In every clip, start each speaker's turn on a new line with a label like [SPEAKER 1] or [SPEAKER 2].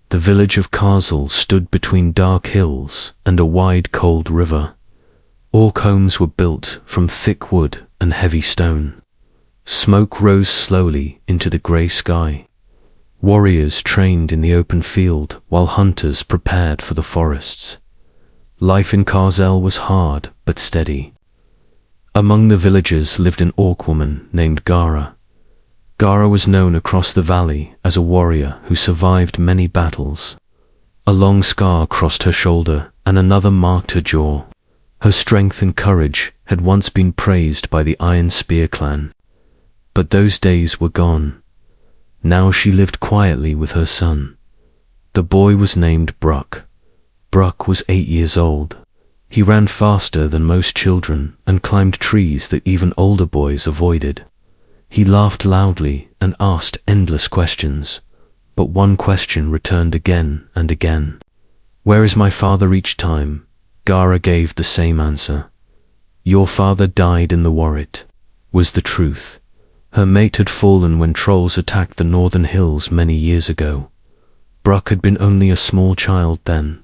[SPEAKER 1] The village of Karsel stood between dark hills and a wide, cold river. Orc homes were built from thick wood and heavy stone. Smoke rose slowly into the grey sky. Warriors trained in the open field while hunters prepared for the forests. Life in Karsel was hard but steady. Among the villagers lived an orc woman named Gara. Gara was known across the valley as a warrior who survived many battles. A long scar crossed her shoulder and another marked her jaw. Her strength and courage had once been praised by the Iron Spear clan. But those days were gone. Now she lived quietly with her son. The boy was named Bruck. Bruck was 8 years old. He ran faster than most children and climbed trees that even older boys avoided. He laughed loudly and asked endless questions, but one question returned again and again. "Where is my father?" Each time, Gara gave the same answer. "Your father died in the Warrit," was the truth. Her mate had fallen when trolls attacked the northern hills many years ago. Bruck had been only a small child then.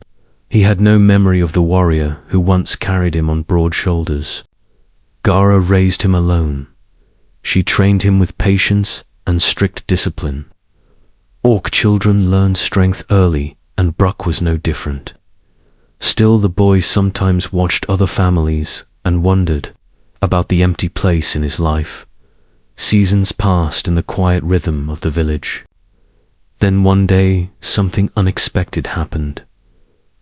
[SPEAKER 1] He had no memory of the warrior who once carried him on broad shoulders. Gara raised him alone. She trained him with patience and strict discipline. Orc children learned strength early, and Bruck was no different. Still, the boy sometimes watched other families and wondered about the empty place in his life. Seasons passed in the quiet rhythm of the village. Then one day, something unexpected happened.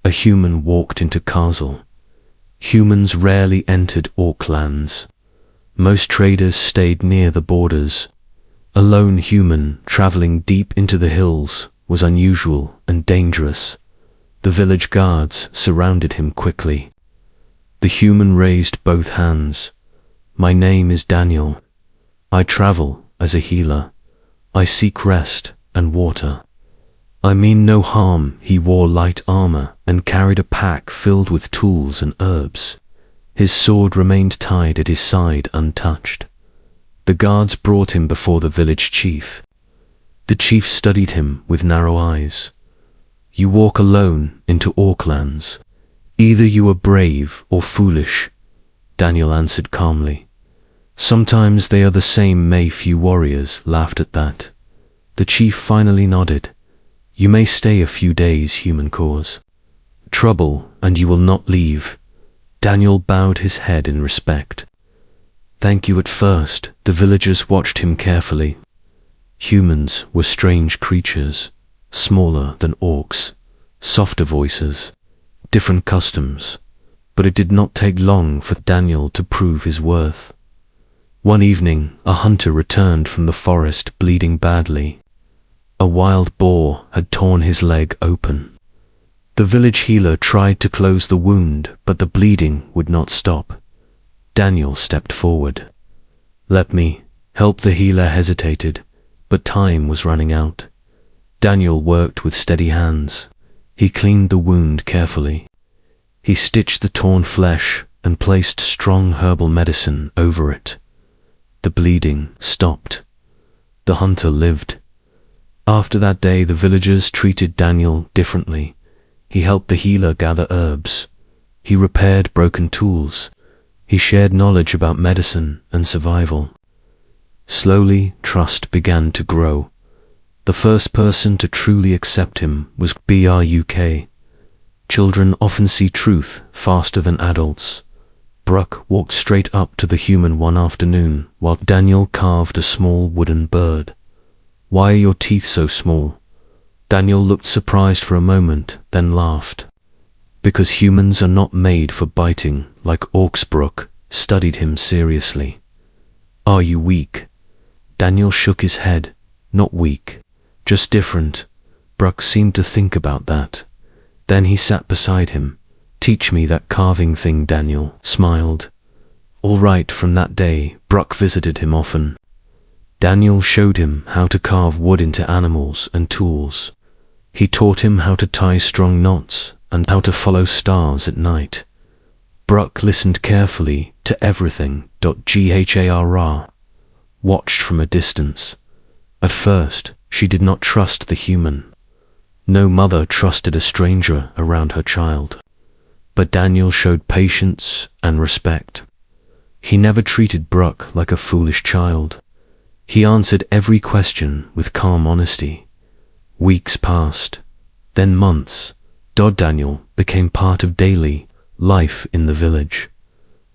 [SPEAKER 1] A human walked into Karsel. Humans rarely entered orc lands. Most traders stayed near the borders. A lone human traveling deep into the hills was unusual and dangerous. The village guards surrounded him quickly. The human raised both hands. "My name is Daniel. I travel as a healer. I seek rest and water. I mean no harm." He wore light armor and carried a pack filled with tools and herbs. His sword remained tied at his side untouched. The guards brought him before the village chief. The chief studied him with narrow eyes. "You walk alone into orc lands. Either you are brave or foolish," Daniel answered calmly. "Sometimes they are the same." Few warriors laughed at that. The chief finally nodded. "You may stay a few days, human cause. Trouble, and you will not leave." Daniel bowed his head in respect. "Thank you." At first, the villagers watched him carefully. Humans were strange creatures, smaller than orcs, softer voices, different customs, but it did not take long for Daniel to prove his worth. One evening, a hunter returned from the forest bleeding badly. A wild boar had torn his leg open. The village healer tried to close the wound, but the bleeding would not stop. Daniel stepped forward. "Let me help." The healer hesitated, but time was running out. Daniel worked with steady hands. He cleaned the wound carefully. He stitched the torn flesh and placed strong herbal medicine over it. The bleeding stopped. The hunter lived. After that day, the villagers treated Daniel differently. He helped the healer gather herbs. He repaired broken tools. He shared knowledge about medicine and survival. Slowly, trust began to grow. The first person to truly accept him was Bruk. Children often see truth faster than adults. Bruck walked straight up to the human one afternoon while Daniel carved a small wooden bird. "Why are your teeth so small?" Daniel looked surprised for a moment, then laughed. "Because humans are not made for biting like orcs." Bruck studied him seriously. "Are you weak?" Daniel shook his head. "Not weak, just different." Bruck seemed to think about that. Then he sat beside him. "Teach me that carving thing." Daniel smiled. All right. From that day, Bruck visited him often. Daniel showed him how to carve wood into animals and tools. He taught him how to tie strong knots and how to follow stars at night. Bruck listened carefully to everything. Ghar watched from a distance. At first, she did not trust the human. No mother trusted a stranger around her child. But Daniel showed patience and respect. He never treated Brooke like a foolish child. He answered every question with calm honesty. Weeks passed, then months. Daniel became part of daily life in the village.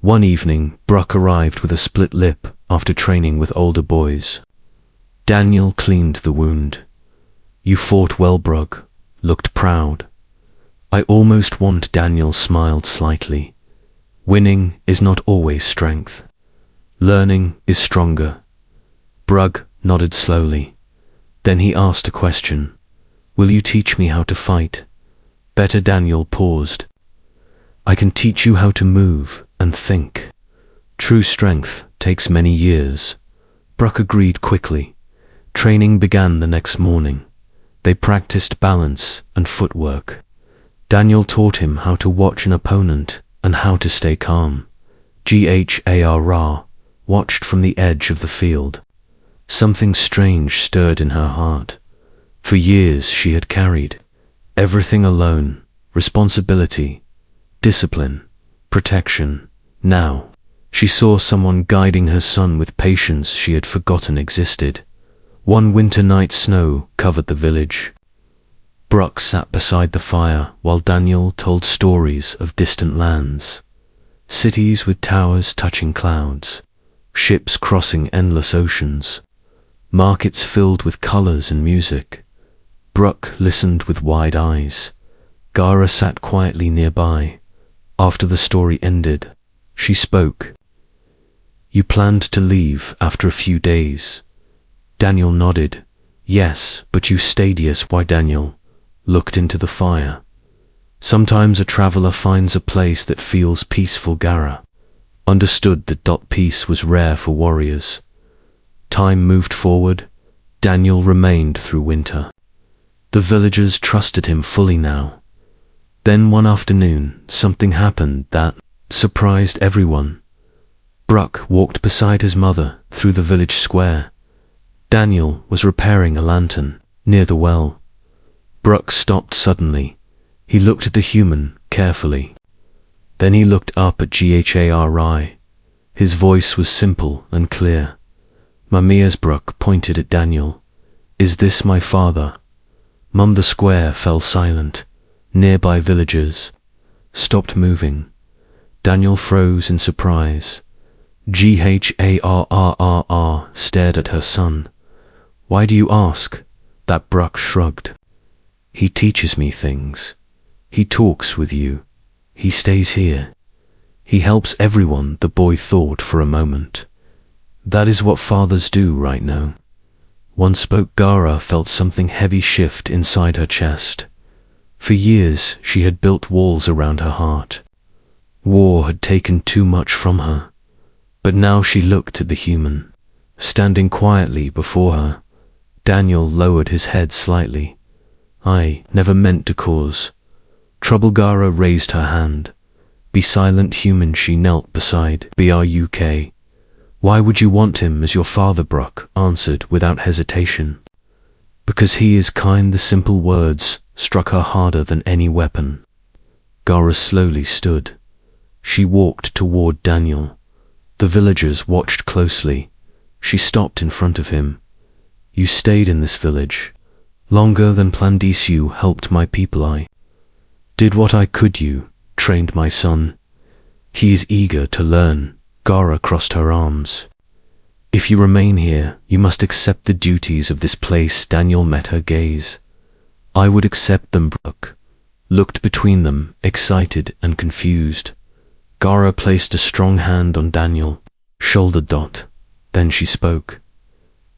[SPEAKER 1] One evening, Brooke arrived with a split lip after training with older boys. Daniel cleaned the wound. You fought well, Brooke, looked proud. I almost want. Daniel smiled slightly. Winning is not always strength. Learning is stronger. Brooke nodded slowly. Then he asked a question. Will you teach me how to fight? Better. Daniel paused. I can teach you how to move and think. True strength takes many years. Brooke agreed quickly. Training began the next morning. They practiced balance and footwork. Daniel taught him how to watch an opponent and how to stay calm. Ghar watched from the edge of the field. Something strange stirred in her heart. For years she had carried everything alone: responsibility, discipline, protection. Now, she saw someone guiding her son with patience she had forgotten existed. One winter night, snow covered the village. Brooke sat beside the fire while Daniel told stories of distant lands. Cities with towers touching clouds, ships crossing endless oceans, markets filled with colors and music. Brooke listened with wide eyes. Gara sat quietly nearby. After the story ended, she spoke. You planned to leave after a few days. Daniel nodded. Yes, but you stayed. Yes. Why? Daniel looked into the fire. Sometimes a traveler finds a place that feels peaceful. Gara understood that peace was rare for warriors. Time moved forward. Daniel remained through winter. The villagers trusted him fully now. Then one afternoon, something happened that surprised everyone. Brooke walked beside his mother through the village square. Daniel was repairing a lantern near the well. Brooke stopped suddenly. He looked at the human carefully. Then he looked up at Ghari. His voice was simple and clear. Mamia's. Brooke pointed at Daniel. Is this my father? Mum. The square fell silent. Nearby villagers stopped moving. Daniel froze in surprise. Gharrrr stared at her son. Why do you ask? That. Brooke shrugged. He teaches me things. He talks with you. He stays here. He helps everyone. The boy thought for a moment. That is what fathers do right now. One spoke. Gara felt something heavy shift inside her chest. For years she had built walls around her heart. War had taken too much from her. But now she looked at the human, standing quietly before her. Daniel lowered his head slightly. I never meant to cause trouble. Gara raised her hand. Be silent, human. She knelt beside Bruk. Why would you want him as your father? Brooke answered without hesitation. Because he is kind. The simple words struck her harder than any weapon. Gara slowly stood. She walked toward Daniel. The villagers watched closely. She stopped in front of him. You stayed in this village longer than planned. You helped my people. I did what I could. You trained my son. He is eager to learn. Gara crossed her arms. If you remain here, you must accept the duties of this place. Daniel met her gaze. I would accept them. Brooke looked between them, excited and confused. Gara placed a strong hand on Daniel's shoulder. Then she spoke.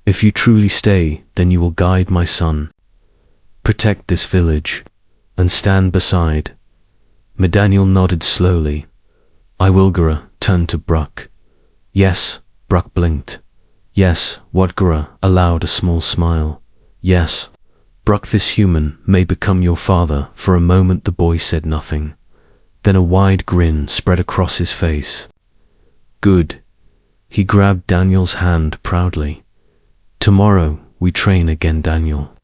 [SPEAKER 1] If you truly stay, then you will guide my son, protect this village, and stand beside. Daniel nodded slowly. I will. Gara turned to Brooke. Yes. Brooke blinked. Yes. What? Gara allowed a small smile. Yes. Brooke, this human may become your father. For a moment the boy said nothing. Then a wide grin spread across his face. Good. He grabbed Daniel's hand proudly. Tomorrow we train again. Daniel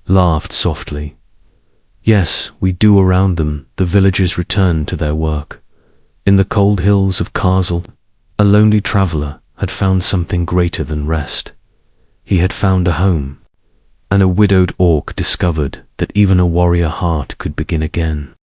[SPEAKER 1] laughed softly. Yes, we do around them. The villagers returned to their work. In the cold hills of Karsel, a lonely traveller had found something greater than rest. He had found a home, and a widowed orc discovered that even a warrior heart could begin again.